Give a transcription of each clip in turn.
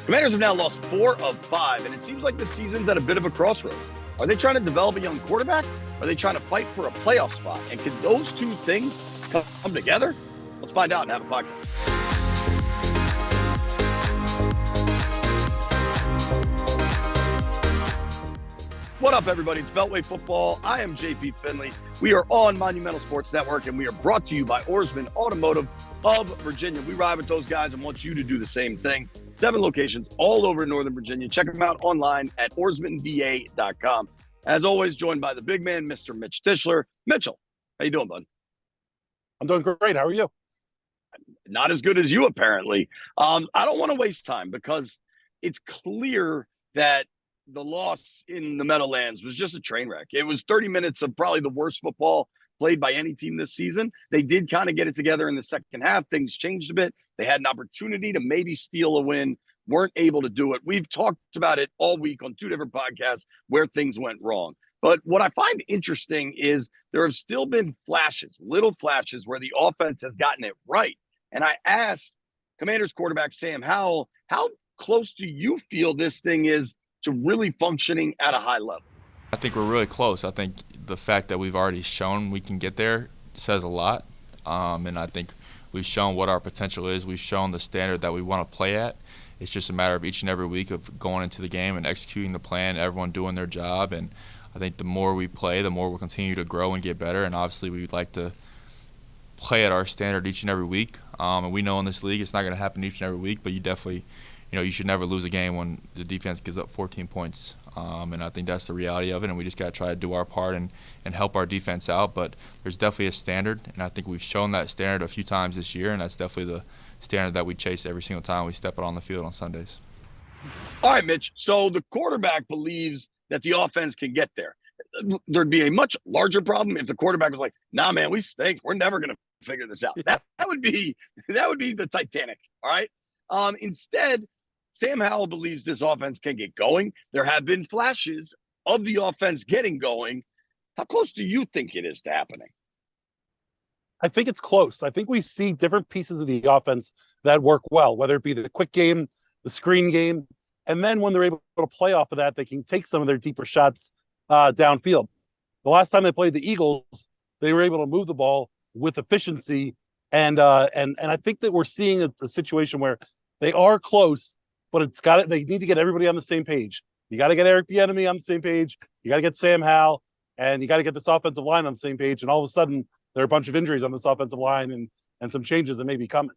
Commanders have now lost 4 of 5, and it seems like the season's at a bit of a crossroads. Are they trying to develop a young quarterback? Are they trying to fight for a playoff spot? And can those two things come together? Let's find out and have a podcast. What up, everybody? It's Beltway Football. I am JP Finley. We are on Monumental Sports Network, and we are brought to you by Oarsman Automotive of Virginia. We ride with those guys and want you to do the same thing. 7 locations all over Northern Virginia. Check them out online at oarsmanva.com. As always, joined by the big man, Mr. Mitch Tischler. Mitchell, how you doing, bud? I'm doing great. How are you? Not as good as you, apparently. I don't want to waste time because it's clear that the loss in the Meadowlands was just a train wreck. It was 30 minutes of probably the worst football played by any team this season. They did kind of get it together in the second half. Things changed a bit. They had an opportunity to maybe steal a win, weren't able to do it. We've talked about it all week on 2 different podcasts where things went wrong. But what I find interesting is there have still been flashes, little flashes where the offense has gotten it right. And I asked Commanders quarterback Sam Howell, how close do you feel this thing is to really functioning at a high level? I think we're really close. I think the fact that we've already shown we can get there says a lot. And I think we've shown what our potential is. We've shown the standard that we want to play at. It's just a matter of each and every week of going into the game and executing the plan, everyone doing their job. And I think the more we play, the more we'll continue to grow and get better. And obviously we'd like to play at our standard each and every week. And we know in this league it's not going to happen each and every week, but you definitely – you should never lose a game when the defense gives up 14 points. And I think that's the reality of it, and we just got to try to do our part and help our defense out. But there's definitely a standard, and I think we've shown that standard a few times this year, and that's definitely the standard that we chase every single time we step out on the field on Sundays. All right, Mitch. So the quarterback believes that the offense can get there. There'd be a much larger problem if the quarterback was like, nah, man, we stink. We're never going to figure this out. That would be the Titanic, all right? Instead, Sam Howell believes this offense can get going. There have been flashes of the offense getting going. How close do you think it is to happening? I think it's close. I think we see different pieces of the offense that work well, whether it be the quick game, the screen game, and then when they're able to play off of that, they can take some of their deeper shots downfield. The last time they played the Eagles, they were able to move the ball with efficiency, and I think that we're seeing a situation where they are close, but they need to get everybody on the same page. You got to get Eric Bieniemy on the same page. You got to get Sam Howell, and you got to get this offensive line on the same page. And all of a sudden, there are a bunch of injuries on this offensive line and some changes that may be coming.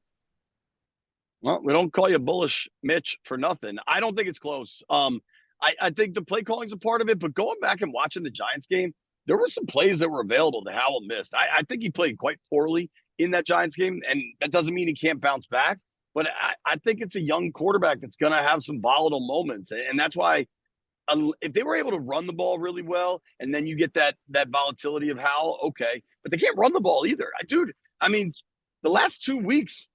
Well, we don't call you bullish, Mitch, for nothing. I don't think it's close. I think the play calling is a part of it, but going back and watching the Giants game, there were some plays that were available that Howell missed. I think he played quite poorly in that Giants game, and that doesn't mean he can't bounce back. But I think it's a young quarterback that's going to have some volatile moments. And that's why if they were able to run the ball really well and then you get that volatility of Howell, okay. But they can't run the ball either. Dude, I mean, the last 2 weeks,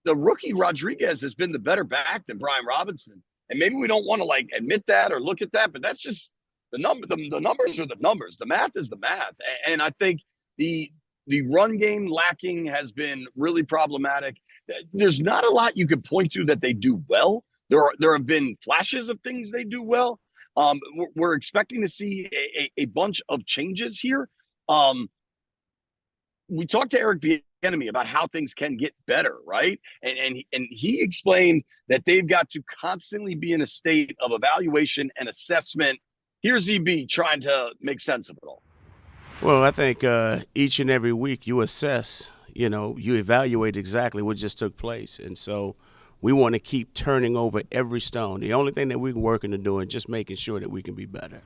the rookie Rodriguez has been the better back than Brian Robinson. And maybe we don't want to, admit that or look at that, but that's just the number. The numbers are the numbers. The math is the math. And I think the run game lacking has been really problematic. There's not a lot you could point to that they do well. There have been flashes of things they do well. We're expecting to see a bunch of changes here. We talked to Eric Bieniemy about how things can get better, right? And he explained that they've got to constantly be in a state of evaluation and assessment. Here's EB trying to make sense of it all. Well, I think each and every week you assess, you evaluate exactly what just took place. And so we want to keep turning over every stone. The only thing that we're working to do is just making sure that we can be better.